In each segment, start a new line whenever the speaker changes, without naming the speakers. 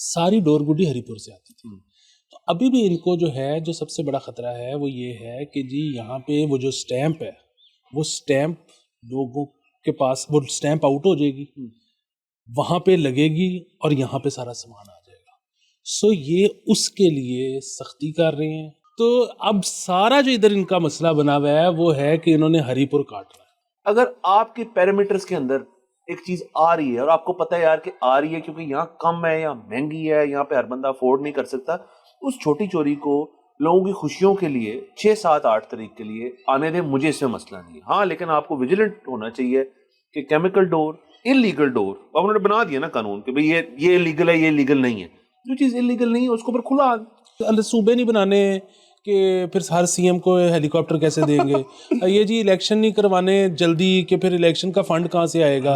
ساری ڈور گڈی ہری پور سے آتی تھی. تو ابھی بھی ان کو جو ہے جو سب سے بڑا خطرہ ہے وہ یہ ہے کہ جی یہاں پہ وہ جو اسٹیمپ ہے وہ اسٹیمپ لوگوں کے پاس وہ اسٹیمپ آؤٹ ہو جائے گی, وہاں پہ لگے گی اور یہاں پہ سارا سامان آ جائے گا. سو یہ اس کے لیے سختی کر رہے ہیں. تو اب سارا جو ادھر ان کا مسئلہ بنا ہوا ہے وہ ہے کہ انہوں نے ہری پور کاٹنا ہے.
اگر آپ کے پیرامیٹرز کے اندر ایک چیز آ رہی ہے اور آپ کو پتہ ہے یار کہ آ رہی ہے کیونکہ یہاں کم ہے یا مہنگی ہے, یہاں پہ ہر بندہ افورڈ نہیں کر سکتا, اس چھوٹی چوری کو لوگوں کی خوشیوں کے لیے 6, 7, 8 تاریخ کے لیے آنے دیں, مجھے اس میں مسئلہ نہیں ہے. ہاں لیکن آپ کو ویجیلنٹ ہونا چاہیے کہ کیمیکل ڈور, انلیگل ڈور, اب انہوں نے بنا دیا نا قانون کہ بھئی یہ لیگل ہے, یہ لیگل نہیں ہے. جو چیز انلیگل نہیں ہے اس کو پر کھلا
صوبے نہیں بنانے کہ پھر ہر سی ایم کو ہیلی کاپٹر کیسے دیں گے, یہ جی الیکشن نہیں کروانے جلدی کہ پھر الیکشن کا فنڈ کہاں سے آئے گا,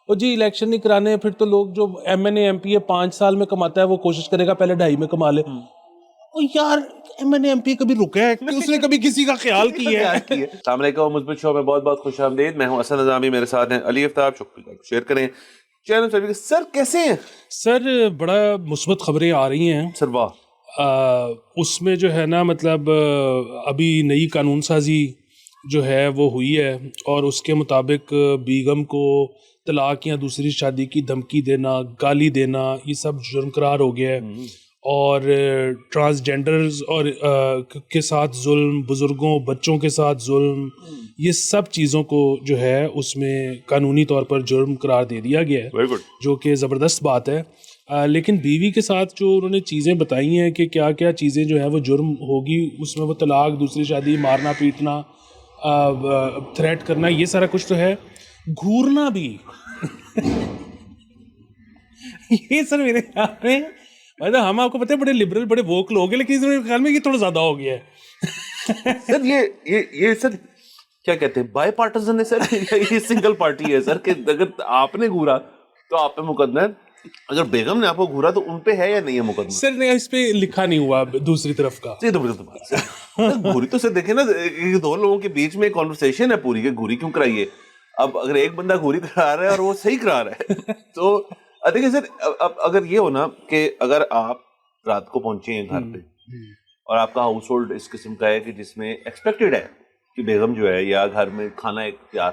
اور جی الیکشن نہیں کرانے پھر تو لوگ جو M N A M P 5 سال میں کماتا ہے وہ کوشش کرے گا پہلے 2.5 میں کما لے. یار M N A M P کبھی رکا ہے کہ اس نے کبھی کسی کا خیال کیا ہے؟
السلام علیکم, مثبت شو میں بہت بہت خوش آمدید. میں ہوں اسد نظامی, میرے ساتھ ہیں علی افتاب. شکریہ, شیئر کریں چینل سر. سر کیسے ہیں
سر؟ بڑا مثبت خبریں آ رہی ہیں
سر. واہ,
اس میں جو ہے نا مطلب ابھی نئی قانون سازی جو ہے وہ ہوئی ہے اور اس کے مطابق بیگم کو طلاق یا دوسری شادی کی دھمکی دینا, گالی دینا, یہ سب جرم قرار ہو گیا ہے. اور ٹرانسجینڈرز اور کے ساتھ ظلم, بزرگوں بچوں کے ساتھ ظلم, یہ سب چیزوں کو جو ہے اس میں قانونی طور پر جرم قرار دے دیا گیا ہے, جو کہ زبردست بات ہے. لیکن بیوی کے ساتھ جو انہوں نے چیزیں بتائی ہیں کہ کیا کیا چیزیں جو ہیں وہ جرم ہوگی, اس میں وہ طلاق, دوسری شادی, مارنا پیٹنا, تھریٹ کرنا, یہ سارا کچھ تو ہے. گھورنا بھی یہ سر میرے خیال میں مطلب ہم آپ کو پتہ ہے بڑے لبرل بڑے ووک لوگ ہیں, لیکن میرے خیال میں یہ تھوڑا زیادہ ہو گیا ہے.
سر یہ سر کیا کہتے ہیں, بائی پارٹیزن ہے سر, یہ سنگل پارٹی ہے سر کہ اگر آپ نے گھورا تو آپ پہ مقدمہ ہے, اگر بیگم نے آپ کو گھورا تو ان پہ ہے یا نہیں ہے مقدمہ؟
سر نہیں, اس پہ لکھا نہیں ہوا دوسری طرف کا.
گھوری تو سر دیکھیں نا, دو لوگوں کے بیچ میں کانورسیشن ہے پوری کہ گھوری کیوں کرائیے. اب اگر ایک بندہ گھوری کرا رہا ہے اور وہ صحیح کرا رہا ہے تو دیکھیں سر, اب اگر یہ ہونا کہ اگر آپ رات کو پہنچے ہیں گھر پہ اور آپ کا ہاؤس ہولڈ اس قسم کا ہے کہ جس میں ایکسپیکٹڈ ہے کہ بیگم جو ہے یا گھر میں کھانا ایک تیار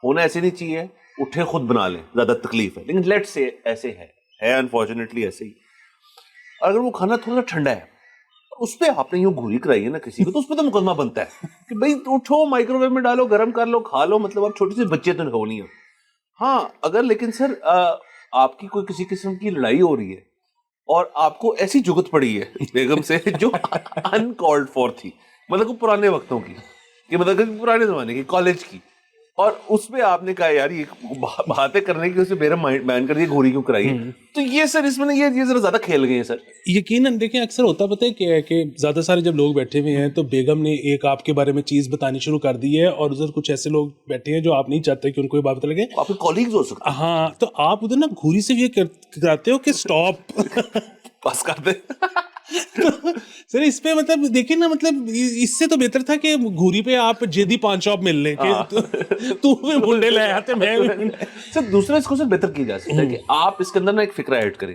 ہونا ایسے نہیں چاہیے, اٹھے خود بنا لیں, زیادہ تکلیف ہے, لیکن لیٹ سے ایسے ہے انفارچونیٹلی ایسے ہی. اگر وہ کھانا تھوڑا ٹھنڈا ہے اس پہ آپ نے یوں گھوری کرائی ہے نا کسی کو, تو اس پہ تو مقدمہ بنتا ہے کہ بھائی اٹھو, مائکرو ویو میں ڈالو, گرم کر لو, کھا لو, مطلب آپ چھوٹے سے بچے تو ہو نہیں. ہاں اگر لیکن سر آپ کی کوئی کسی قسم کی لڑائی ہو رہی ہے اور آپ کو ایسی جگت پڑی ہے بیگم سے جو ان کالڈ فور تھی, مطلب پرانے وقتوں کی, کہ مطلب پرانے زمانے کی, کالج کی, اور اس پہ آپ نے کہا یار یہ باتیں کرنے کی اسے میرا مائنڈ بین کر دیا, گھوری کیوں کرائی ہے, تو یہ سر اس میں یہ ذرا زیادہ کھیل گئے ہیں سر.
یقیناً دیکھیں اکثر ہوتا پتہ ہے کیا ہے کہ زیادہ سارے جب لوگ بیٹھے ہوئے ہیں تو بیگم نے ایک آپ کے بارے میں چیز بتانی شروع کر دی ہے, اور ادھر کچھ ایسے لوگ بیٹھے ہیں جو آپ نہیں چاہتے کہ ان کو یہ بات پتہ لگے,
آپ کے کالیگز ہو سکتے ہیں.
ہاں, تو آپ ادھر نا گھوری سے یہ کراتے ہو کہ سٹاپ
پاس کر دیں.
سر اس پہ مطلب دیکھیں نا, مطلب اس سے تو بہتر تھا کہ گھوری پہ آپ جیدی 5 شاپ مل لیں کہ تو منڈے لے آتے میں.
سر دوسرا اس کو سر بہتر کی جا سکتا ہے کہ آپ اس کے اندر نا ایک فکرہ ایڈ کریں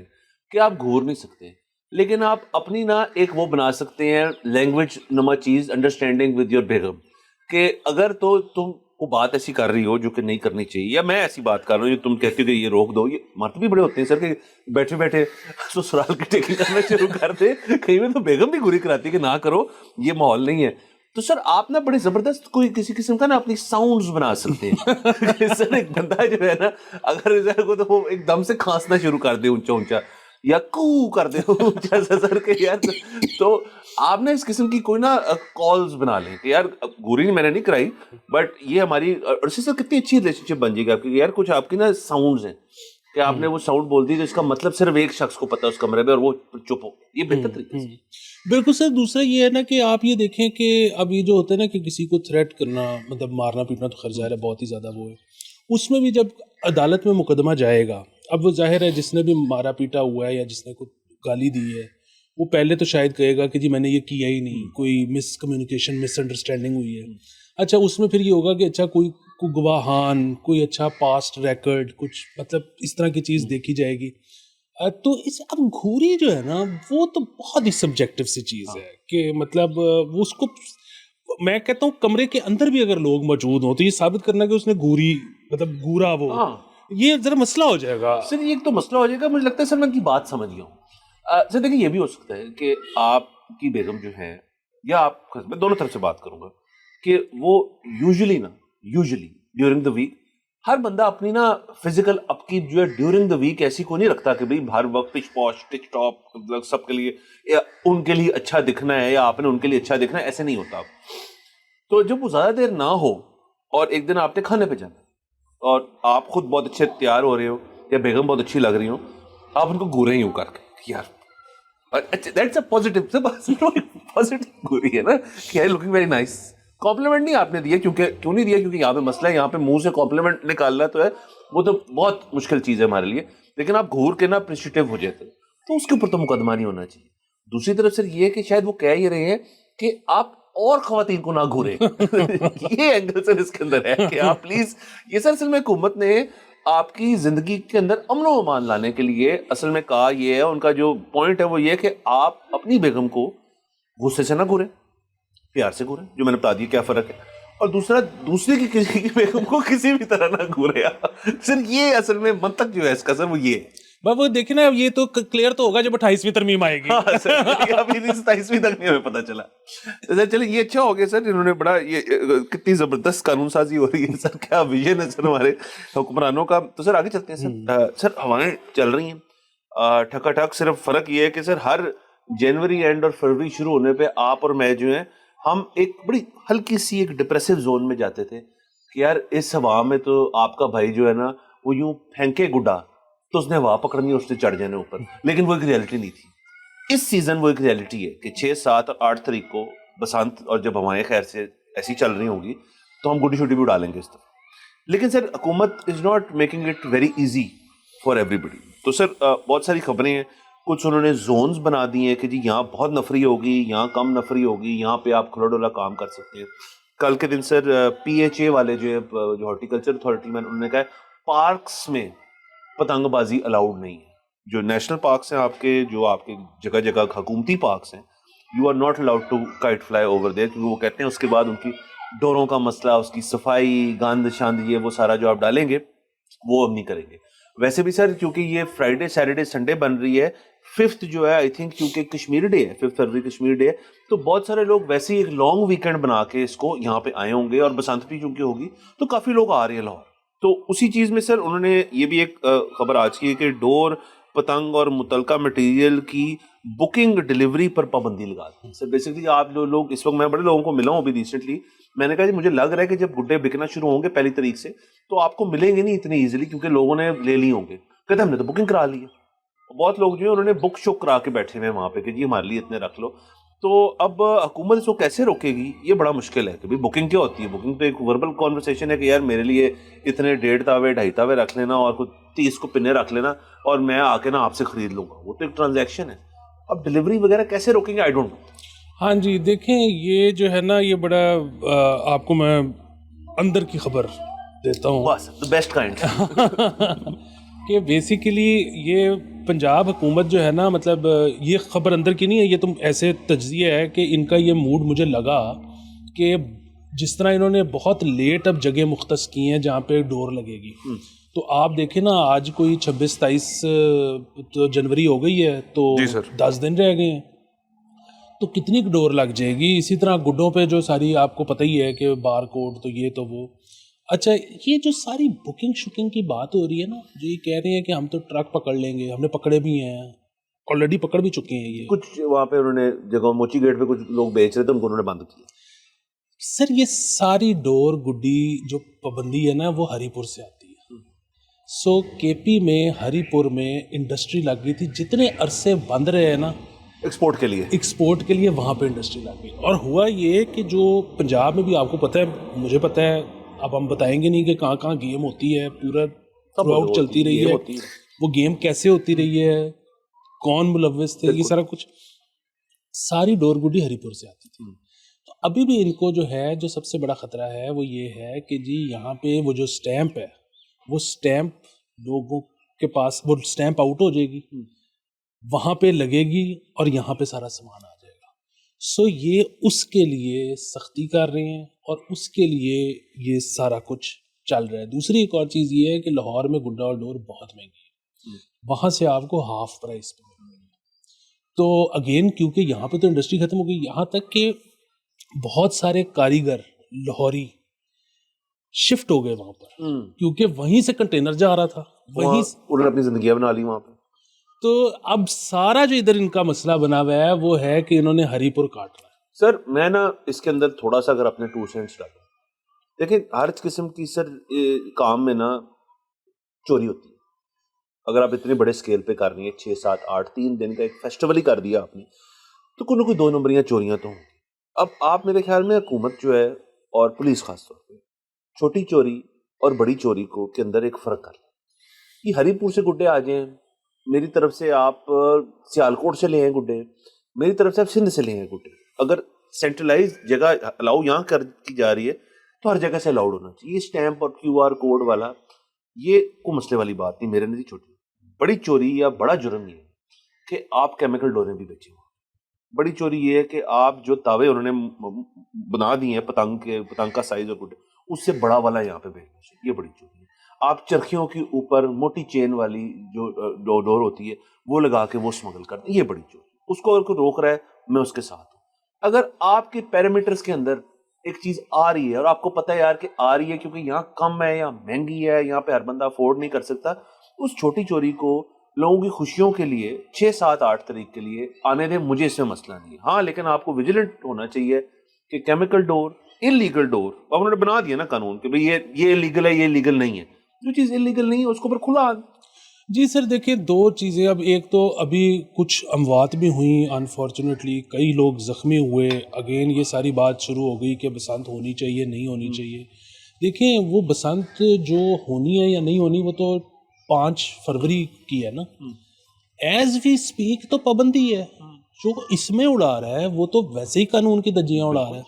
کہ آپ گھور نہیں سکتے, لیکن آپ اپنی نا ایک وہ بنا سکتے ہیں لینگویج نما چیز, انڈرسٹینڈنگ ود یور بیگم, کہ اگر تو تم وہ بات ایسی کر رہی ہو جو کہ نہیں کرنی چاہیے, یا میں ایسی بات کر رہا ہوں جو تم کہتے ہو کہ یہ روک دو, یہ مرد بھی بڑے ہوتے ہیں سر کہ بیٹھے بیٹھے سسرال کی ٹیکنگ کرنا شروع کر دے, کہیں میں تو بیگم بھی گھوری کراتی ہے کہ نہ کرو, یہ ماحول نہیں ہے. تو سر آپ نا بڑے زبردست کوئی کسی قسم کا نا اپنی ساؤنڈز بنا سکتے ہیں. سر ایک بندہ جو ہے نا اگر کو تو وہ ایک دم سے کھانسنا شروع کر دے اونچا اونچا, یا کو کر دے اونچا سا سر کہ یار, تو آپ نے اس قسم کی کوئی نا کالز بنا لیں کہ یار گھوری میں نے نہیں کرائی بٹ یہ ہماری, اور اس سے کتنی اچھی ریلیشن شپ بن جائے گی آپ کی, یار کچھ آپ کی نا ساؤنڈز ہیں کہ آپ نے وہ ساؤنڈ بول دی تو اس کا مطلب صرف ایک شخص کو پتا ہے اس کمرے میں, اور وہ چپ ہو, یہ بہتر طریقے سے.
بالکل سر. دوسرا یہ ہے نا کہ آپ یہ دیکھیں کہ اب یہ جو ہوتا ہے نا کہ کسی کو تھریٹ کرنا, مطلب مارنا پیٹنا, تو خیر ظاہر ہے بہت ہی زیادہ وہ ہے. اس میں بھی جب عدالت میں مقدمہ جائے گا, اب وہ ظاہر ہے جس نے بھی مارا پیٹا ہوا ہے یا جس نے کوئی گالی دی ہے وہ پہلے تو شاید کہے گا کہ جی میں نے یہ کیا ہی نہیں, کوئی مس کمیونیکیشن, مس انڈرسٹینڈنگ ہوئی ہے. اچھا اس میں پھر یہ ہوگا کہ اچھا کوئی گواہان, کوئی اچھا پاسٹ ریکارڈ, کچھ مطلب اس طرح کی چیز دیکھی جائے گی. تو اس اب گھوری جو ہے نا وہ تو بہت ہی سبجیکٹو سی چیز ہے کہ مطلب وہ اس کو میں کہتا ہوں کمرے کے اندر بھی اگر لوگ موجود ہوں تو یہ ثابت کرنا کہ اس نے گھوری مطلب گھورا وہ یہ ذرا مسئلہ ہو جائے گا
سر. یہ ایک تو مسئلہ ہو جائے گا. مجھے لگتا ہے سر میں ان کی بات سمجھ گیا ہوں. سر دیکھیں یہ بھی ہو سکتا ہے کہ آپ کی بیگم جو ہے یا آپ میں دونوں طرف سے بات کروں گا کہ وہ یوزلی ڈیورنگ دا ویک ہر بندہ اپنی نا فزیکل اپ کی جو ہے ڈیورنگ دا ویک ایسی کو نہیں رکھتا کہ بھائی ہر وقت پچ پوش ٹچ ٹاپ سب کے لیے یا ان کے لیے اچھا دکھنا ہے یا آپ نے ان کے لیے اچھا دکھنا ہے, ایسے نہیں ہوتا. تو جب وہ زیادہ دیر نہ ہو اور ایک دن آپ نے کھانے پہ جانا اور آپ خود بہت اچھے تیار ہو رہے ہو یا بیگم بہت اچھی لگ رہی ہو, آپ ان کو گورے ہی ہو کر کے یار دیٹس اے پازیٹیو گوری ہے نا کہ آئی لکنگ ویری نائس. کمپلیمنٹ نہیں آپ نے دیا کیوں نہیں دیا کیونکہ یہاں پہ مسئلہ ہے, یہاں پہ منہ سے کمپلیمنٹ نکالنا تو ہے وہ تو بہت مشکل چیز ہے ہمارے لیے, لیکن آپ گھور کے نا اپریشیٹیو ہو جاتے تو اس کے اوپر تو مقدمہ نہیں ہونا چاہیے. دوسری طرف سر یہ کہ شاید وہ کہہ ہی رہے ہیں کہ آپ اور خواتین کو نہ گھورے. یہ اینگل سر اس کے اندر ہے کہ آپ پلیز یہ سر اصل میں حکومت نے آپ کی زندگی کے اندر امن و امان لانے کے لیے اصل میں کہا یہ ہے, ان کا جو پوائنٹ ہے وہ یہ کہ آپ اپنی بیگم کو غصے سے نہ گھوریں, پیار سے گھوریں, جو میں نے بتا دیا کیا فرق ہے. اور دوسرا دوسرے کی کسی کی بیگم کو کسی بھی طرح نہ گھورے. سر یہ اصل میں منطق جو ہے اس کا سر وہ یہ ہے.
وہ دیکھیں نا یہ تو کلیئر تو ہوگا جب 28ویں ترمیم آئے گی.
ابھی 27ویں تک نہیں ہمیں پتا چلا. سر چلے یہ اچھا ہو گیا سر, انہوں نے بڑا یہ کتنی زبردست قانون سازی ہو رہی ہے سر, کیا ویژن ہے سر ہمارے حکمرانوں کا. تو سر آگے چلتے ہیں سر. سر ہوائیں چل رہی ہیں ٹھکا ٹھک. صرف فرق یہ ہے کہ سر ہر جنوری اینڈ اور فروری شروع ہونے پہ آپ اور میں جو ہیں ہم ایک بڑی ہلکی سی ایک ڈپریسو زون میں جاتے تھے کہ یار اس ہوا میں تو آپ کا بھائی جو ہے نا وہ یوں پھینکے گڈا تو اس نے ہوا پکڑنی, اس نے چڑھ جانے اوپر, لیکن وہ ایک ریئلٹی نہیں تھی. اس سیزن وہ ایک ریئلٹی ہے کہ 6, 7 اور 8 تاریخ کو بسنت اور جب ہوائیں خیر سے ایسی چل رہی ہوں گی تو ہم گڈی شوٹی بھی اڑا لیں گے اس طرح. لیکن سر حکومت is not making it very easy for ایوری بڈی. تو سر بہت ساری خبریں ہیں, کچھ انہوں نے زونز بنا دی ہیں کہ جی یہاں بہت نفری ہوگی, یہاں کم نفری ہوگی, یہاں پہ آپ کھلا ڈولا کام کر سکتے ہیں. کل کے دن سر PHA والے جو ہارٹیکلچر اتھارٹی میں انہوں نے کہا پارکس میں پتنگ بازی الاؤڈ نہیں ہے. جو نیشنل پارکس ہیں آپ کے, جو آپ کے جگہ جگہ حکومتی پارکس ہیں, you are not allowed to kite fly over there, کیونکہ وہ کہتے ہیں اس کے بعد ان کی ڈوروں کا مسئلہ, اس کی صفائی, گاند شاند, یہ وہ سارا جو آپ ڈالیں گے وہ ہم نہیں کریں گے. ویسے بھی سر کیونکہ یہ فرائیڈے سیٹرڈے سنڈے بن رہی ہے, 5th جو ہے آئی تھنک کیونکہ کشمیر ڈے ہے, 5 فروری کشمیر ڈے ہے, تو بہت سارے لوگ ویسے ہی ایک لانگ ویکینڈ بنا کے اس کو یہاں پہ آئے ہوں گے, اور بسنت بھی چونکہ ہوگی تو کافی لوگ آ رہے ہیں لاہور. تو اسی چیز میں سر انہوں نے یہ بھی ایک خبر آج کی ہے کہ ڈور, پتنگ اور متعلقہ مٹیریل کی بکنگ ڈلیوری پر پابندی لگا دی. سر بیسکلی آپ لوگ اس وقت, میں بڑے لوگوں کو ملا ہوں ابھی ریسنٹلی, میں نے کہا جی مجھے لگ رہا ہے کہ جب گڈے بکنا شروع ہوں گے 1 تاریخ سے تو آپ کو ملیں گے نہیں اتنی ایزیلی, کیونکہ لوگوں نے لے لی ہوں گے. کہتے ہم نے تو بکنگ کرا لی ہے. بہت لوگ جو ہے انہوں نے بک شک کرا کے بیٹھے ہوئے ہیں وہاں پہ کہ جی ہمارے لیے اتنے رکھ لو. تو اب حکومت اس کو کیسے روکے گی, یہ بڑا مشکل ہے. کہ بھائی بکنگ کیا ہوتی ہے؟ بکنگ تو ایک وربل کانورسیشن ہے کہ یار میرے لیے اتنے 1.5 تاوے 2.5 تاوے رکھ لینا اور کچھ 30 کو پنے رکھ لینا اور میں آ کے نا آپ سے خرید لوں گا, وہ تو ایک ٹرانزیکشن ہے. اب ڈلیوری وغیرہ کیسے روکیں گے, آئی ڈونٹ نو.
ہاں جی دیکھیں یہ جو ہے نا یہ بڑا آپ کو میں اندر کی خبر دیتا ہوں
بس بیسٹ کائنڈ
کہ بیسیکلی یہ پنجاب حکومت جو ہے نا, مطلب یہ خبر اندر کی نہیں ہے, یہ تو ایسے تجزیہ ہے کہ ان کا یہ موڈ مجھے لگا کہ جس طرح انہوں نے بہت لیٹ اب جگہ مختص کی ہیں جہاں پہ ڈور لگے گی, تو آپ دیکھیں نا آج کوئی 26-27 جنوری ہو گئی ہے تو 10 دن رہ گئے ہیں, تو کتنی ڈور لگ جائے گی. اسی طرح گڈوں پہ جو ساری آپ کو پتہ ہی ہے کہ بار کوڈ تو یہ تو وہ. اچھا یہ جو ساری بکنگ شکنگ کی بات ہو رہی ہے نا, جو یہ کہہ رہے ہیں کہ ہم تو ٹرک پکڑ لیں گے, ہم نے پکڑے بھی ہیں, آلریڈی پکڑ بھی چکے ہیں. یہ
کچھ وہاں پہ انہوں نے جگہ موچی گیٹ پہ کچھ لوگ بیچ رہے تھے, ان کو انہوں نے بند کیا.
سر یہ ساری ڈور گڈی جو پابندی ہے نا وہ ہری پور سے آتی ہے. سو KP میں ہری پور میں انڈسٹری لگ گئی تھی, جتنے عرصے بند رہے ہیں نا ایکسپورٹ کے لیے وہاں پہ انڈسٹری لگ گئی. اور ہوا یہ کہ جو پنجاب میں بھی آپ کو پتہ ہے, مجھے پتہ ہے, اب ہم بتائیں گے نہیں کہ کہاں کہاں گیم ہوتی ہے, پورا تھرو آؤٹ چلتی رہی ہے, وہ گیم کیسے ہوتی رہی ہے, کون ملوث تھے, یہ سارا کچھ. ساری ڈور گڈی ہری پور سے آتی تھی. تو ابھی بھی ان کو جو ہے جو سب سے بڑا خطرہ ہے وہ یہ ہے کہ جی یہاں پہ وہ جو سٹیمپ ہے وہ سٹیمپ لوگوں کے پاس وہ اسٹیمپ آؤٹ ہو جائے گی, وہاں پہ لگے گی اور یہاں پہ سارا سامان آ جائے گا. سو یہ اس کے لیے سختی کر رہے ہیں اور اس کے لیے یہ سارا کچھ چل رہا ہے. دوسری ایک اور چیز یہ ہے کہ لاہور میں گڈا اور ڈور بہت مہنگی ہے, وہاں سے آپ کو ہاف پرائس پہ مل رہی ہے. تو اگین کیونکہ یہاں پہ تو انڈسٹری ختم ہو گئی, یہاں تک کہ بہت سارے کاریگر لاہوری شفٹ ہو گئے وہاں پر, کیونکہ وہیں سے کنٹینر جا رہا تھا, وہیں
انہوں نے اپنی زندگیاں بنا لی وہاں پہ.
تو اب سارا جو ادھر ان کا مسئلہ بنا ہوا ہے وہ ہے کہ انہوں نے ہری پور کاٹ رہا ہے.
سر میں نا اس کے اندر تھوڑا سا اگر اپنے 2 سینٹس ڈالوں, دیکھیں ہر قسم کی سر کام میں نا چوری ہوتی ہے. اگر آپ اتنے بڑے اسکیل پہ کر رہی ہیں 6 7 8 3 دن کا ایک فیسٹیول ہی کر دیا آپ نے, تو کوئی نہ کوئی 2 نمبریاں چوریاں تو ہوں گی. اب آپ میرے خیال میں حکومت جو ہے اور پولیس خاص طور پہ چھوٹی چوری اور بڑی چوری کو کے اندر ایک فرق کر لیں. یہ ہری پور سے گڈے آ جائیں, میری طرف سے آپ سیالکوٹ سے لے آئیں گڈے, میری طرف سے آپ سندھ سے لے آئیں گڈے. اگر سینٹرلائز جگہ الاؤ یہاں کر کی جا رہی ہے تو ہر جگہ سے الاؤڈ ہونا چاہیے. یہ اسٹیمپ اور QR کوڈ والا یہ کوئی مسئلے والی بات نہیں, میرے نزدیک چھوٹی. بڑی چوری یا بڑا جرم یہ ہے کہ آپ کیمیکل ڈوریں بھی بیچے ہو. بڑی چوری یہ ہے کہ آپ جو تاوے انہوں نے بنا دیے ہیں پتنگ کا سائز اور گڈے, اس سے بڑا والا یہاں پہ بھیجنا چاہیے. یہ بڑی چوری ہے. آپ چرخیوں کے اوپر موٹی چین والی جو ڈور ہوتی ہے وہ لگا کے وہ اسمگل کرتے ہیں, یہ بڑی چوری. اس کو اگر کوئی روک رہا ہے میں اس کے ساتھ ہوں. اگر آپ کے پیرامیٹرز کے اندر ایک چیز آ رہی ہے اور آپ کو پتہ ہے یار کہ آ رہی ہے کیونکہ یہاں کم ہے یا مہنگی ہے, یہاں پہ ہر بندہ افورڈ نہیں کر سکتا, اس چھوٹی چوری کو لوگوں کی خوشیوں کے لیے 6 7 8 تاریخ کے لیے آنے دیں, مجھے اس میں مسئلہ نہیں ہے. ہاں لیکن آپ کو ویجیلنٹ ہونا چاہیے کہ کیمیکل ڈور, انلیگل ڈور, اب انہوں نے بنا دیا نا قانون کہ بھئی یہ لیگل ہے, یہ لیگل نہیں ہے. جو چیز انلیگل نہیں ہے اس کو پر کھلا.
جی سر دیکھیں 2 چیزیں, اب ایک تو ابھی کچھ اموات بھی ہوئیں انفارچونیٹلی, کئی لوگ زخمی ہوئے. اگین یہ ساری بات شروع ہو گئی کہ بسنت ہونی چاہیے نہیں ہونی چاہیے. دیکھیں وہ بسنت جو ہونی ہے یا نہیں ہونی وہ تو 5 فروری کی ہے نا, ایز وی اسپیک تو پابندی ہے. جو اس میں اڑا رہا ہے وہ تو ویسے ہی قانون کی دھجیاں اڑا رہا ہے,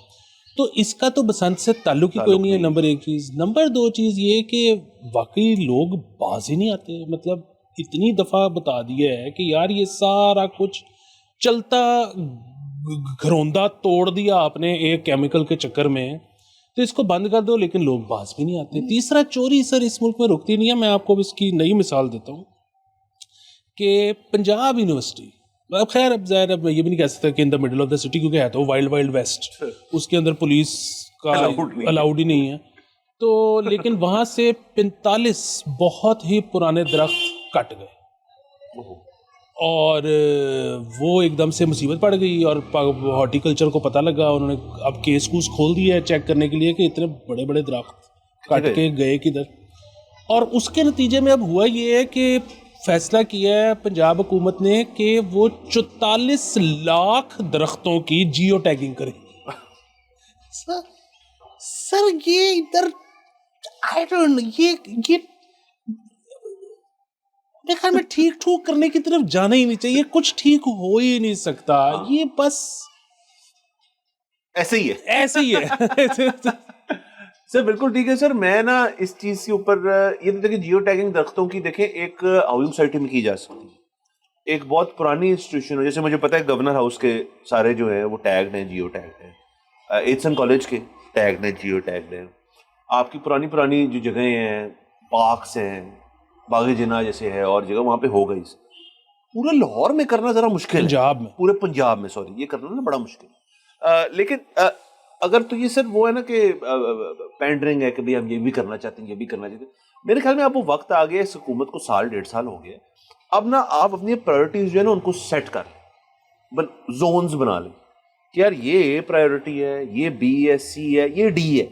تو اس کا تو بسنت سے تعلق ہی کوئی نہیں ہے. نمبر 1 چیز. نمبر 2 چیز یہ کہ واقعی لوگ باز ہی نہیں آتے. مطلب اتنی دفعہ بتا دیا ہے کہ یار یہ سارا کچھ چلتا گھروندہ توڑ دیا آپ نے ایک کیمیکل کے چکر میں, تو اس کو بند کر دو, لیکن لوگ باز بھی نہیں آتے. تیسرا چوری سر اس ملک میں رکتی نہیں ہے. میں آپ کو اس کی نئی مثال دیتا ہوں کہ پنجاب یونیورسٹی, اب خیر اب ظاہر اب یہ بھی نہیں کہہ سکتا کہ in the middle of the city, کیونکہ ہے تو وائلڈ ویسٹ, اس کے اندر پولیس کا الاؤڈ ہی نہیں ہے. تو لیکن وہاں سے 45 بہت ہی پرانے درخت کٹ گئے اور وہ ایک دم سے مصیبت پڑ گئی, اور ہارٹیکلچر کو پتہ لگا, انہوں نے اب کیس کوس کھول دیا ہے چیک کرنے کے لیے کہ اتنے بڑے بڑے درخت کٹ کے گئے کدھر. اور اس کے نتیجے میں اب ہوا یہ ہے کہ فیصلہ کیا ہے پنجاب حکومت نے کہ وہ 44 لاکھ درختوں کی جیو ٹیگنگ کرے. سر یہ ادھر یہ دیکھا میں ٹھیک ٹھوک کرنے کی طرف جانا ہی نہیں چاہیے. کچھ ٹھیک ہو ہی نہیں سکتا, یہ بس
ایسے ہی ہے,
ایسے ہی ہے.
سر بالکل ٹھیک ہے سر. میں نا اس چیز کے اوپر یہ تو دیکھیں جیو ٹیگنگ درختوں کی دیکھیں ایک ہاؤسنگ سوسائٹی میں کی جا سکتی ہے. ایک بہت پرانی انسٹیٹیوشن ہے, جیسے مجھے پتا ہے گورنر ہاؤس کے سارے جو ہیں وہ ٹیگڈ ہیں, جیو ٹیگڈ ہیں. ایچسن کالج کے ٹیگڈ ہیں, جیو ٹیگڈ ہیں. آپ کی پرانی جو جگہیں ہیں, پارکس ہیں, باغ جناح جیسے ہے اور جگہ, وہاں پہ ہو گئی. پورے لاہور میں کرنا ذرا مشکل ہے,
پنجاب میں,
پورے پنجاب میں سوری, یہ کرنا نا بڑا مشکل ہے. لیکن اگر تو یہ سر وہ ہے نا کہ پینڈرنگ ہے کہ بھئی ہم یہ بھی کرنا چاہتے ہیں, یہ بھی کرنا چاہتے ہیں. میرے خیال میں اب وہ وقت آ گیا, اس حکومت کو 1.5 سال ہو گیا. اب نا آپ اپنی پرائرٹیز جو ہے نا ان کو سیٹ کر لیں, زونز بنا لیں کہ یار یہ اے پرائرٹی ہے, یہ بی ہے, سی ہے, یہ ڈی ہے,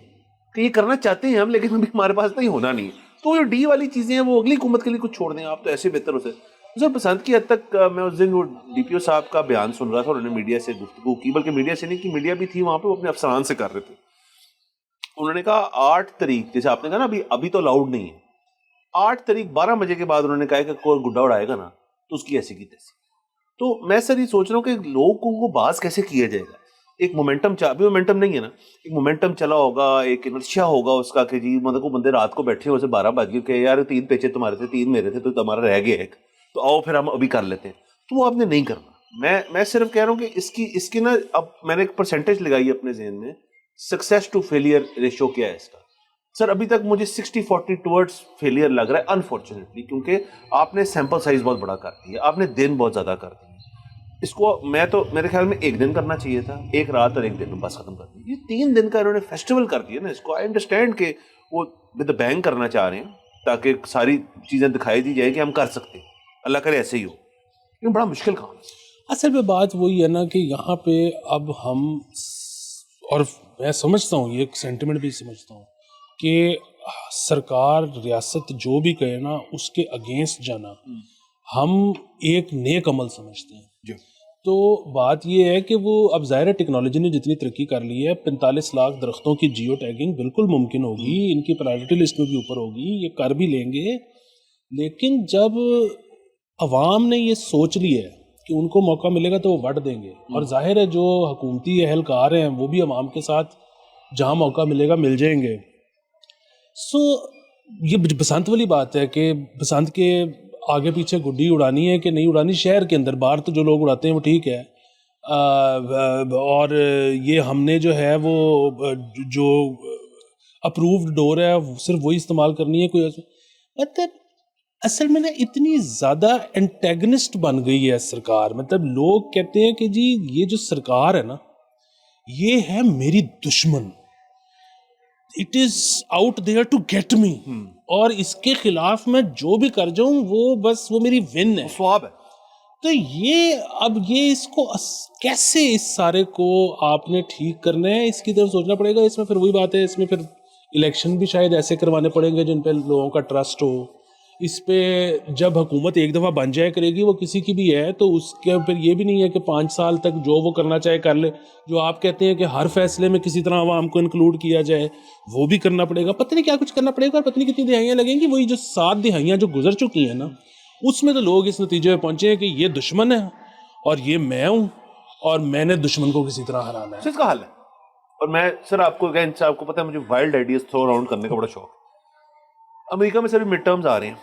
کہ یہ کرنا چاہتے ہیں ہم لیکن ابھی ہمارے پاس نہیں ہونا نہیں. تو جو ڈی والی چیزیں ہیں وہ اگلی حکومت کے لیے کچھ چھوڑ دیں آپ, تو ایسے بہتر ہوتا ہے. سر پسند کی حد تک میں اس دن وہ ڈی پی او صاحب کا بیان سن رہا تھا, انہوں نے میڈیا سے گفتگو کی, بلکہ میڈیا سے نہیں کی, میڈیا بھی تھی وہاں پہ, وہ اپنے افسران سے کر رہے تھے. انہوں نے کہا 8 تاریخ, جیسے آپ نے کہا نا ابھی تو الاؤڈ نہیں ہے, 8 تاریخ 12 بجے کے بعد انہوں نے کہا کہ کوئی گڈا اڑائے گا نا تو اس کی ایسی کی تیسی. تو میں سر یہ سوچ رہا ہوں کہ لوگوں کو باز کیسے کیا جائے گا. ایک مومنٹم ابھی مومنٹم نہیں ہے نا, ایک مومنٹم چلا ہوگا, ایک انرشیا ہوگا اس کا کہ جی مطلب کو بندے رات کو بیٹھے ہوئے 12 بج گئے کہ یار 3 پیچے تمہارے تھے 3 میرے تھے تو تمہارا رہ گیا ایک, تو آؤ پھر ہم ابھی کر لیتے ہیں. تو وہ آپ نے نہیں کرنا. میں صرف کہہ رہا ہوں کہ اس کی نا, اب میں نے ایک پرسنٹیج لگائی ہے اپنے ذہن میں, سکسیس ٹو فیلئر ریشو کیا ہے اس کا. سر ابھی تک مجھے 60-40 ٹورڈز فیلئر لگ رہا ہے انفارچونیٹلی, کیونکہ آپ نے سیمپل سائز بہت بڑا کر دیا, آپ نے دن بہت زیادہ کر دیے. اس کو میں تو میرے خیال میں 1 دن کرنا چاہیے تھا, 1 رات اور 1 دن بس ختم کر دیا. یہ 3 دن کا انہوں نے فیسٹیول کر دیا نا اس کو. آئی انڈرسٹینڈ کہ وہ ود بینگ کرنا چاہ رہے ہیں تاکہ ساری چیزیں دکھائی دی جائے کہ ہم کر سکتے ہیں, اللہ کرے ایسے ہی ہو, لیکن بڑا مشکل کام ہے.
اصل میں بات وہی ہے نا کہ یہاں پہ اب ہم, اور میں سمجھتا ہوں یہ ایک سینٹیمنٹ بھی سمجھتا ہوں کہ سرکار ریاست جو بھی کہے نا اس کے اگینسٹ جانا ہم ایک نیک عمل سمجھتے ہیں. تو بات یہ ہے کہ وہ اب ظاہر ہے ٹیکنالوجی نے جتنی ترقی کر لی ہے 45 لاکھ درختوں کی جیو ٹیگنگ بالکل ممکن ہوگی, ان کی پرائیورٹی لسٹ میں بھی اوپر ہوگی, یہ کر بھی لیں گے. لیکن جب عوام نے یہ سوچ لی ہے کہ ان کو موقع ملے گا تو وہ وٹ دیں گے, اور ظاہر ہے جو حکومتی اہلکار ہیں وہ بھی عوام کے ساتھ جہاں موقع ملے گا مل جائیں گے. سو یہ بسنت والی بات ہے کہ بسنت کے آگے پیچھے گڈی اڑانی ہے کہ نہیں اڑانی, شہر کے اندر, باہر تو جو لوگ اڑاتے ہیں وہ ٹھیک ہے, اور یہ ہم نے جو ہے وہ جو اپرووڈ ڈور ہے صرف وہی استعمال کرنی ہے. کوئی مطلب اصل میں نا اتنی زیادہ انٹیگنسٹ بن گئی ہے سرکار, مطلب لوگ کہتے ہیں کہ جی یہ جو سرکار ہے نا یہ ہے میری دشمن, it is out there to get me, اور اس کے خلاف میں جو بھی کر جاؤں وہ بس وہ میری ون ہے,
سواب ہے.
تو یہ اب یہ اس کو کیسے اس سارے کو آپ نے ٹھیک کرنا ہے, اس کی طرف سوچنا پڑے گا. اس میں پھر وہی بات ہے, اس میں پھر الیکشن بھی شاید ایسے کروانے پڑیں گے جن پہ لوگوں کا ٹرسٹ ہو. اس پہ جب حکومت ایک دفعہ بن جائے کرے گی, وہ کسی کی بھی ہے, تو اس کے پھر یہ بھی نہیں ہے کہ 5 سال تک جو وہ کرنا چاہے کر لے. جو آپ کہتے ہیں کہ ہر فیصلے میں کسی طرح عوام کو انکلوڈ کیا جائے وہ بھی کرنا پڑے گا. پتہ نہیں کیا کچھ کرنا پڑے گا, اور پتہ نہیں کتنی دہائیاں لگیں گی. وہی جو 7 دہائیاں جو گزر چکی ہیں نا, اس میں تو لوگ اس نتیجے میں پہنچے ہیں کہ یہ دشمن ہے اور یہ میں ہوں, اور میں نے دشمن کو کسی طرح ہرانا ہے.
اس کا حل ہے. اور میں سر آپ کو پتہ ہے مجھے وائلڈ آئیڈیاز تھرو اراؤنڈ کرنے کا بڑا شوق ہے. امریکہ میں سر مڈ ٹرمز آ رہے ہیں.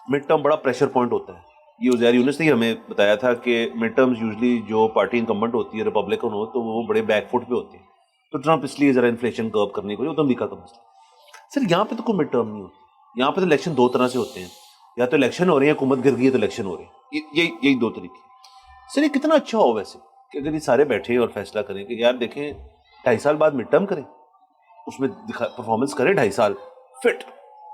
مڈ ٹرم بڑا پریشر پوائنٹ ہوتا ہے. یہ عزیر یونس نے ہمیں بتایا تھا کہ مڈ ٹرمز یوزلی جو پارٹی انکمبنٹ ہوتی ہے ریپبلکن ہو تو وہ بڑے بیک فٹ پہ ہوتی ہے, تو ٹرمپ اس لیے ذرا انفلیشن کرو کرنے کو, تو امریکہ کا مسئلہ. سر یہاں پہ تو کوئی مڈ ٹرم نہیں ہوتی. یہاں پہ تو الیکشن 2 طرح سے ہوتے ہیں, یا تو الیکشن ہو رہے ہیں, حکومت گر گئی ہے تو الیکشن ہو رہے ہیں. یہی 2 طریقے. سر یہ کتنا اچھا ہو ویسے کہ اگر یہ سارے بیٹھے اور فیصلہ کریں کہ یار دیکھیں 2.5 سال بعد مڈ ٹرم کریں, اس میں پرفارمنس کریں 2.5 سال فٹ,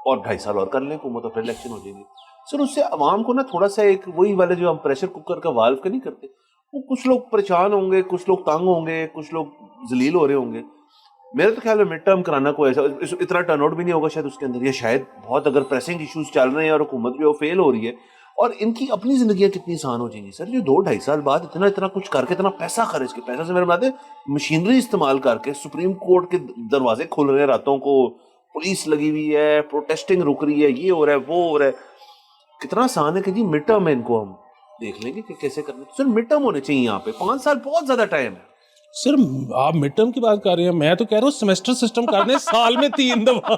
اور 2.5 سال اور کر لیں حکومت, اور پھر الیکشن ہو جائے گی. سر اس سے عوام کو نا تھوڑا سا ایک وہی والے جو ہم پریشر کوکر کا والو کا نہیں کرتے, وہ کچھ لوگ پریشان ہوں گے, کچھ لوگ تنگ ہوں گے, کچھ لوگ ذلیل ہو رہے ہوں گے. میرے تو خیال میں مڈ ٹرم کرانا کوئی ایسا اتنا ٹرن آؤٹ بھی نہیں ہوگا شاید اس کے اندر, یا شاید بہت اگر پریسنگ ایشوز چل رہے ہیں اور حکومت جو فیل ہو رہی ہے, اور ان کی اپنی زندگیاں کتنی آسان ہو جائیں گی. سر جو 2-2.5 سال بعد اتنا کچھ کر کے, اتنا پیسہ خرچ کے, پیسہ سے میرے بناتے مشینری استعمال کر کے, سپریم کورٹ کے دروازے کھل رہے ہیں راتوں کو, پولیس لگی ہوئی ہے, پروٹیسٹنگ رک رہی ہے, یہ ہو رہا ہے وہ ہو رہا ہے. کتنا آسان ہے کہ جی مڈ ٹرم میں ان کو ہم دیکھ لیں گے کہ کیسے کرنا. سر مڈ ٹرم ہونے چاہیے یہاں پہ. 5 سال بہت زیادہ ٹائم ہے.
سر آپ مڈ ٹرم کی بات کر رہے ہیں, میں تو کہہ رہا ہوں سیمسٹر سسٹم کرنے سال میں 3 دفعہ.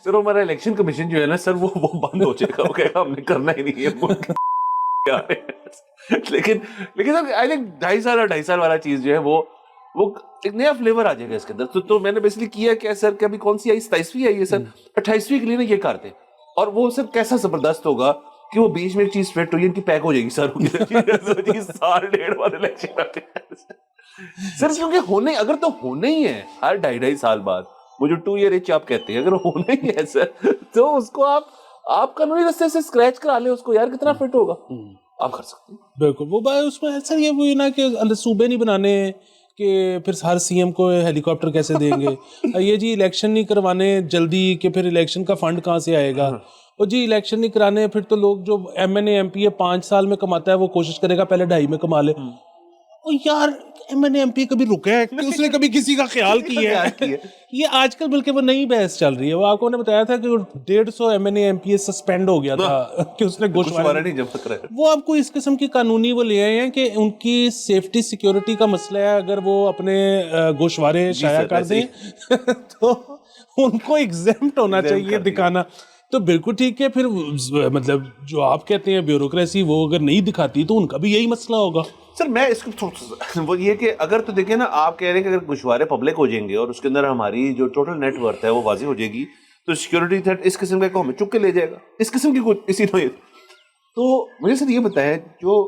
سر ہمارا الیکشن کمیشن جو ہے نا سر وہ بند ہو جائے گا, وہ کہے گا ہم نے کرنا ہی نہیں ہے. لیکن سر آئی تھنک 2.5 سال اور 2.5 سال والا چیز جو ہے وہ ایک نیا فلیور آ جائے گا اس کے اندر. تو میں نے بیسکلی کیا کیا سر کہ ابھی کون سی آئی, 27ویں آئی ہے سر, 28ویں کے لیے نا یہ کرتے, اور وہ سر کیسا زبردست ہوگا کہ وہ بیچ میں ایک چیز فٹ ہوئی ان کی پیک ہو جائے گی سر, 1.5 سال بعد الیکشن آتے ہیں سر. کیونکہ ہونے اگر تو ہونے ہی ہے ہر 2.5 سال بعد, وہ جو 2 year itch آپ کہتے ہیں, اگر ہونا ہی ہے سر تو اس کو آپ قانونی رستے سے اسکریچ کرا لیں اس کو, یار کتنا فٹ ہوگا آپ کر سکتے ہیں.
بالکل وہ بات اس میں سر یہ وہی نا کہ صوبے نہیں بنانے کہ پھر ہر سی ایم کو ہیلی کاپٹر کیسے دیں گے. یہ جی الیکشن نہیں کروانے جلدی کہ پھر الیکشن کا فنڈ کہاں سے آئے گا. اور جی الیکشن نہیں کرانے, پھر تو لوگ جو M N A M P ہے 5 سال میں کماتا ہے وہ کوشش کرے گا پہلے 2.5 میں کما لے. اور یار MNA-MP کبھی رکا ہے کہ اس نے کبھی کسی کا خیال کیا ہے؟ یہ آج کل بلکہ وہ نئی بحث چل رہی ہے. وہ آپ کو نے بتایا تھا کہ 150 MNA-MP سسپینڈ ہو گیا تھا کہ اس نے گوشوارے
نہیں جم سک رہے.
وہ آپ کو اس قسم کی قانونی وہ لے آئے ہیں کہ ان کی سیفٹی سیکیورٹی کا مسئلہ ہے, اگر وہ اپنے گوشوارے شائع کر دیں تو ان کو ایگزیمپٹ ہونا چاہیے دکھانا. تو بالکل ٹھیک ہے, پھر مطلب جو آپ کہتے ہیں بیوروکریسی وہ اگر نہیں دکھاتی تو ان کا بھی یہی مسئلہ ہوگا.
سر میں اس کو وہ یہ کہ اگر تو دیکھیں نا, آپ کہہ رہے ہیں کہ اگر گوشوارے پبلک ہو جائیں گے اور اس کے اندر ہماری جو ٹوٹل نیٹ ورتھ ہے وہ واضح ہو جائے گی, تو سیکیورٹی تھریٹ اس قسم کا ہمیں چک کے لے جائے گا, اس قسم کی کوئی اسی نوعیت. تو مجھے سر یہ بتائیں, جو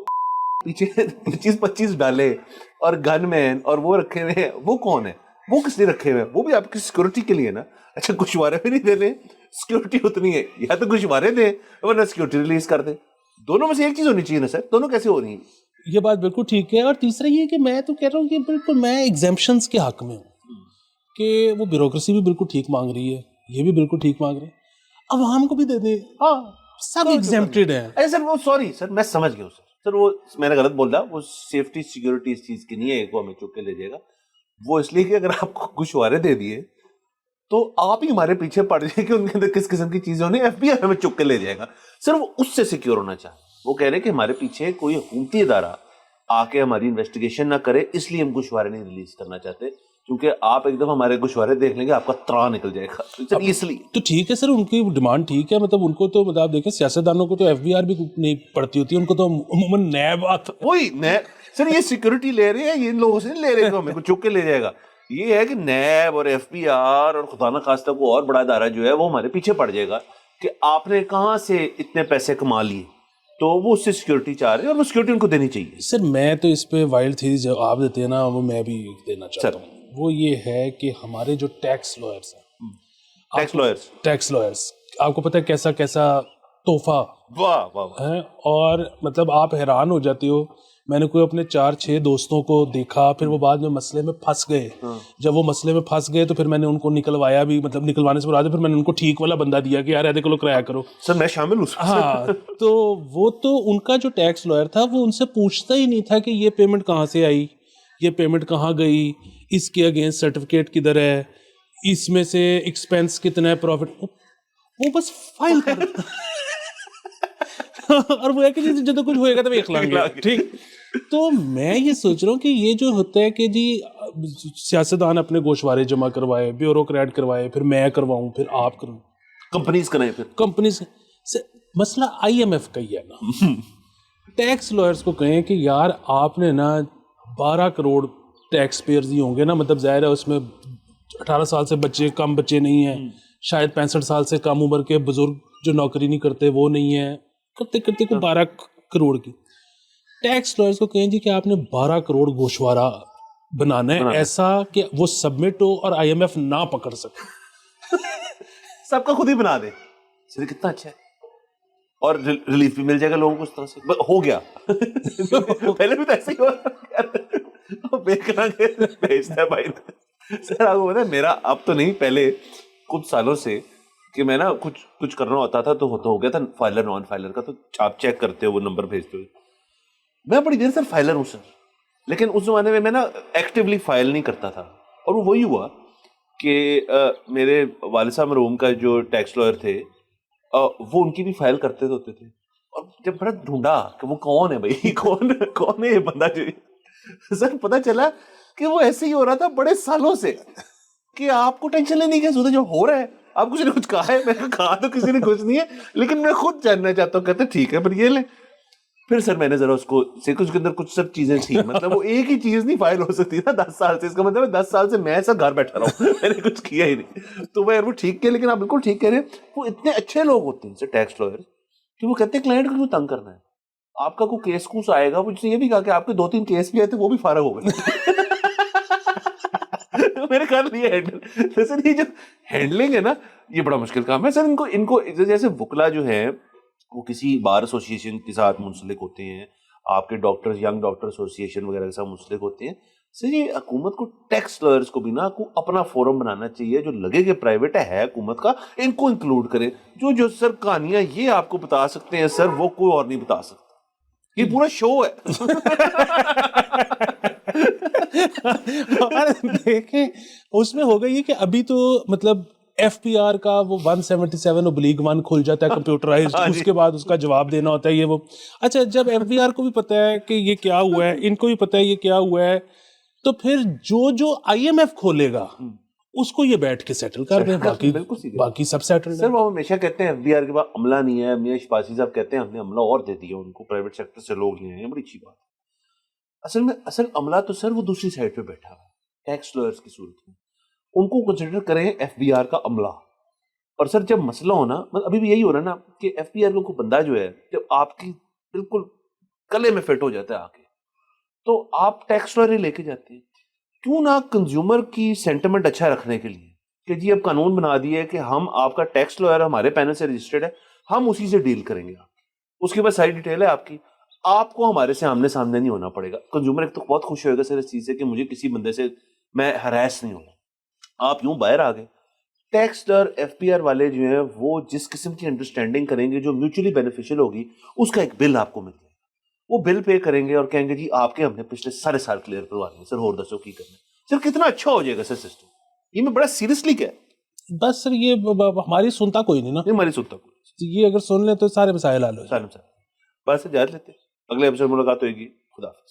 پیچھے 25 ڈالے اور گن مین اور وہ رکھے ہوئے ہیں, وہ کون ہے؟ وہ کس لیے رکھے ہوئے ہیں؟ وہ بھی آپ کی سیکیورٹی کے لیے نا. اچھا گوشوارے بھی نہیں دینے, سیکیورٹی اتنی ہے, یا تو گوشوارے دیں ورنہ سیکیورٹی ریلیز کر دیں. دونوں میں سے ایک چیز ہونی چاہیے نا سر, دونوں کیسے ہو رہی ہیں؟
یہ بات بالکل ٹھیک ہے. اور تیسرا یہ کہ میں تو کہہ رہا ہوں کہ بالکل میں ایگزیمپشنز کے حق میں ہوں کہ وہ بیوروکریسی بھی بالکل ٹھیک مانگ رہی ہے, یہ بھی بالکل ٹھیک مانگ رہے ہیں, عوام کو بھی دے دے. ہاں سب ایگزیمپٹڈ ہیں.
ارے سر وہ سوری سر میں سمجھ گیا ہوں سر, وہ میں نے غلط بول رہا, وہ سیفٹی سیکیورٹی اس چیز کی نہیں ہے وہ ہمیں چک کے لے جائے گا. وہ اس لیے کہ اگر آپ کو گوشوارے دے دیے تو آپ ہی ہمارے پیچھے پڑ جائیں کہ ان کے اندر کس قسم کی چیزیں ہونی, FBI ہمیں چک کے لے جائے گا. سر وہ اس سے سیکیور ہونا چاہتے, وہ کہہ رہے ہیں کہ ہمارے پیچھے کوئی حکومتی ادارہ آ کے ہماری انویسٹیگیشن نہ کرے, اس لیے ہم گوشوارے نہیں ریلیز کرنا چاہتے, کیونکہ آپ ایک دفعہ ہمارے گوشوارے دیکھ لیں گے آپ کا ترا نکل جائے گا. سر اس لیے
تو ٹھیک ہے سر, ان کی ڈیمانڈ ٹھیک ہے, مطلب ان کو تو مطلب آپ دیکھیں سیاستدانوں کو تو FBR بھی نہیں پڑتی ہوتی ہے, ان کو تو عموماً نیب
وہی سر یہ سیکورٹی لے رہے ہیں, یہ ان لوگوں سے نہیں لے رہے کہ ہمیں کو چک کے لے جائے گا. یہ ہے کہ نیب اور FBR اور خدا نخواستہ کو اور بڑا ادارہ جو ہے وہ ہمارے پیچھے پڑ جائے گا کہ آپ نے کہاں سے اتنے پیسے کما لیے, تو وہ اس سے سیکورٹی چاہ رہے ہیں اور وہ سیکورٹی ان کو دینی چاہیے.
سر میں تو اس پہ وائلڈ تھیری جو آپ دیتے ہیں نا, وہ میں بھی دینا چاہتا ہوں. وہ یہ ہے کہ ہمارے جو ٹیکس لائرس ہیں, ٹیکس لائرس آپ کو پتہ ہے کیسا کیسا تحفہ ہے, اور مطلب آپ حیران ہو جاتے ہو. میں نے کوئی اپنے 4-6 دوستوں کو دیکھا, پھر وہ بعد میں مسئلے میں پھنس گئے. جب وہ مسئلے میں پھنس گئے تو پھر میں نے ان کو نکلوایا بھی, مطلب نکلوانے سے مراد ہے پھر میں نے ان کو ٹھیک والا بندہ دیا کہ یار ایسے کو کرایا کرو.
سر میں شامل ہوں.
ہاں تو وہ تو ان کا جو ٹیکس لائر تھا وہ ان سے پوچھتا ہی نہیں تھا کہ یہ پیمنٹ کہاں سے آئی, یہ پیمنٹ کہاں گئی, اس کے اگینسٹ سرٹیفکیٹ کدھر ہے, اس میں سے ایکسپینس کتنا ہے, پروفٹ, وہ بس فائل کر اور وہ ہے کہ جب کچھ ہوئے گا تو دیکھ لیں گے. ٹھیک, تو میں یہ سوچ رہا ہوں کہ یہ جو ہوتا ہے کہ جی سیاستدان اپنے گوشوارے جمع کروائے, بیوروکریٹ کروائے, پھر میں کرواؤں, پھر آپ کروں,
کمپنیز کریں, پھر
کمپنیز. مسئلہ IMF کا ہی ہے نا. ٹیکس لائرس کو کہیں کہ یار آپ نے نا 12 کروڑ ٹیکس پیئرز ہی ہوں گے نا, مطلب ظاہر ہے اس میں 18 سال سے بچے کم بچے نہیں ہیں, شاید 65 سال سے کم عمر کے بزرگ جو نوکری نہیں کرتے وہ نہیں ہیں, کرتے کرتے کو 12 کروڑ کی. ٹیکس لائرس کو کہیں جی کہ آپ نے 12 کروڑ گوشوارہ بنانا ہے ایسا کہ وہ سبمٹ ہو اور IMF نہ پکڑ سکے.
سب کا خود ہی بنا دے, کتنا اچھا ہے, اور ریلیف بھی مل جائے گا لوگوں کو. اس طرح سے ہو گیا. پہلے بھی تو ایسے ہی ہوا, بھیجتا ہے بھائی. سر آپ کو پتا ہے میرا اب تو نہیں, پہلے کچھ سالوں سے کہ میں نا کچھ کرنا ہوتا تھا تو ہو گیا تھا فائلر نان فائلر کا, تو آپ چیک کرتے ہو وہ نمبر بھیجتے ہوئے. میں بڑی دیر سر فائلر ہوں سر, لیکن اس زمانے میں نا ایکٹیولی فائل نہیں کرتا تھا. اور وہ وہی ہوا کہ میرے والد صاحب مرحوم کا جو ٹیکس لائر تھے وہ ان کی بھی فائل کرتے ہوتے تھے. اور جب بڑا ڈھونڈا کہ وہ کون ہے بھائی, کون ہے یہ بندہ, جو سر پتا چلا کہ وہ ایسے ہی ہو رہا تھا بڑے سالوں سے, کہ آپ کو ٹینشن لینے کی ضرورت ہے, جو ہو رہا ہے آپ کسی نے کچھ کہا ہے, میں کہا تو کسی نے کچھ نہیں ہے, لیکن میں خود جاننا چاہتا ہوں. کہتے ٹھیک ہے پر یہ لیں. پھر سر میں نے ذرا اس کو سے کچھ کے اندر کچھ سب چیزیں تھیں, مطلب وہ ایک ہی چیز نہیں فائل ہو سکتی نا 10 سال سے. اس کا مطلب ہے 10 سال سے میں سر گھر بیٹھا رہا ہوں, میں نے کچھ کیا ہی نہیں. تو وہ وہ ٹھیک کیا, لیکن آپ بالکل ٹھیک کہہ رہے ہیں, وہ اتنے اچھے لوگ ہوتے ہیں سر ٹیکس لائر کہ وہ کہتے ہیں کلائنٹ کو کیوں تنگ کرنا ہے, آپ کا کوئی کیس کوس آئے گا. مجھ سے یہ بھی کہا کہ آپ کے 2-3 کیس بھی آئے تھے, وہ بھی فارغ ہو گئے. میرے خیال یہ ہینڈل سر, یہ جو ہینڈلنگ ہے نا یہ بڑا مشکل کام ہے سر. ان کو جیسے وکلا جو ہے وہ کسی بار ایسوسی ایشن کے ساتھ منسلک ہوتے ہیں, آپ کے ڈاکٹرز ینگ ڈاکٹر ایسوسی ایشن وغیرہ کے ساتھ منسلک ہوتے ہیں. سر یہ حکومت کو ٹیکس لائرز کو بھی نا کو اپنا فورم بنانا چاہیے, جو لگے کہ پرائیویٹ ہے حکومت کا, ان کو انکلوڈ کریں. جو سر کہانیاں یہ آپ کو بتا سکتے ہیں سر, وہ کوئی اور نہیں بتا سکتا. یہ پورا شو ہے.
اور دیکھیں اس میں ہوگا یہ کہ ابھی تو مطلب ایف پی آر کا وہ 177/1 کھل جاتا ہے کمپیوٹرائز، اس کے بعد اس کا جواب دینا ہوتا ہے یہ وہ. اچھا جب ایف پی آر کو بھی پتا ہے کہ یہ کیا ہوا ہے، ان کو بھی پتا ہے یہ کیا ہوا ہے، تو پھر جو آئی ایم ایف کھولے گا اس کو یہ بیٹھ کے سیٹل کر دیں، باقی سب سیٹل.
سر وہ ہمیشہ کہتے ہیں ایف بی آر کے بعد عملہ نہیں ہے، میاں شفاسی صاحب کہتے ہیں ہم نے عملہ اور دے دیا ان کو، پرائیویٹ سیکٹر سے لوگ لیے ہیں، بڑی اچھی بات ہے. اصل عملہ تو سر وہ دوسری سائڈ پہ بیٹھا ہے ٹیکس لائرز کی صورت میں، ان کو کنسیڈر کریں ایف بی آر کا عملہ. اور سر جب مسئلہ ہونا ابھی بھی یہی ہو رہا ہے نا کہ ایف بی آر کا کوئی بندہ جو ہے جب آپ کی بالکل گلے میں فٹ ہو جاتا ہے آ کے، تو آپ ٹیکس لائر لے کے جاتے ہیں. کیوں نہ کنزیومر کی سینٹیمنٹ اچھا رکھنے کے لیے کہ جی اب قانون بنا دیے کہ ہم آپ کا ٹیکس لائر ہمارے پینل سے رجسٹرڈ ہے، ہم اسی سے ڈیل کریں گے. اس کے بعد ساری ڈیٹیل ہے آپ کو ہمارے سے آمنے سامنے نہیں ہونا پڑے گا. کنزیومر ایک تو بہت خوش ہوئے گا سر اس چیز سے کہ مجھے کسی بندے سے میں ہراس نہیں ہوگا. آپ یوں باہر آ گئے. Tax lawyer F P R والے جو ہیں وہ جس قسم کی انڈرسٹینڈنگ کریں گے جو میوچلی بینیفیشل ہوگی، اس کا ایک بل آپ کو مل جائے گا. وہ بل پے کریں گے اور کہیں گے جی آپ کے ہم نے پچھلے سارے سال کلیئر کروا دیں سر، اور دسو کی کرنا. سر کتنا اچھا ہو جائے گا سر سسٹم. یہ میں بڑا سیریسلی کہہ
بس سر یہ ہماری سنتا کوئی نہیں نا،
یہ ہماری سنتا کوئی،
یہ اگر سن لیں تو سارے مسائل حل ہو جائیں.
بس اجازت لیتے، اگلے ایپیسوڈ ملاقات ہوئے گی. خدا حافظ.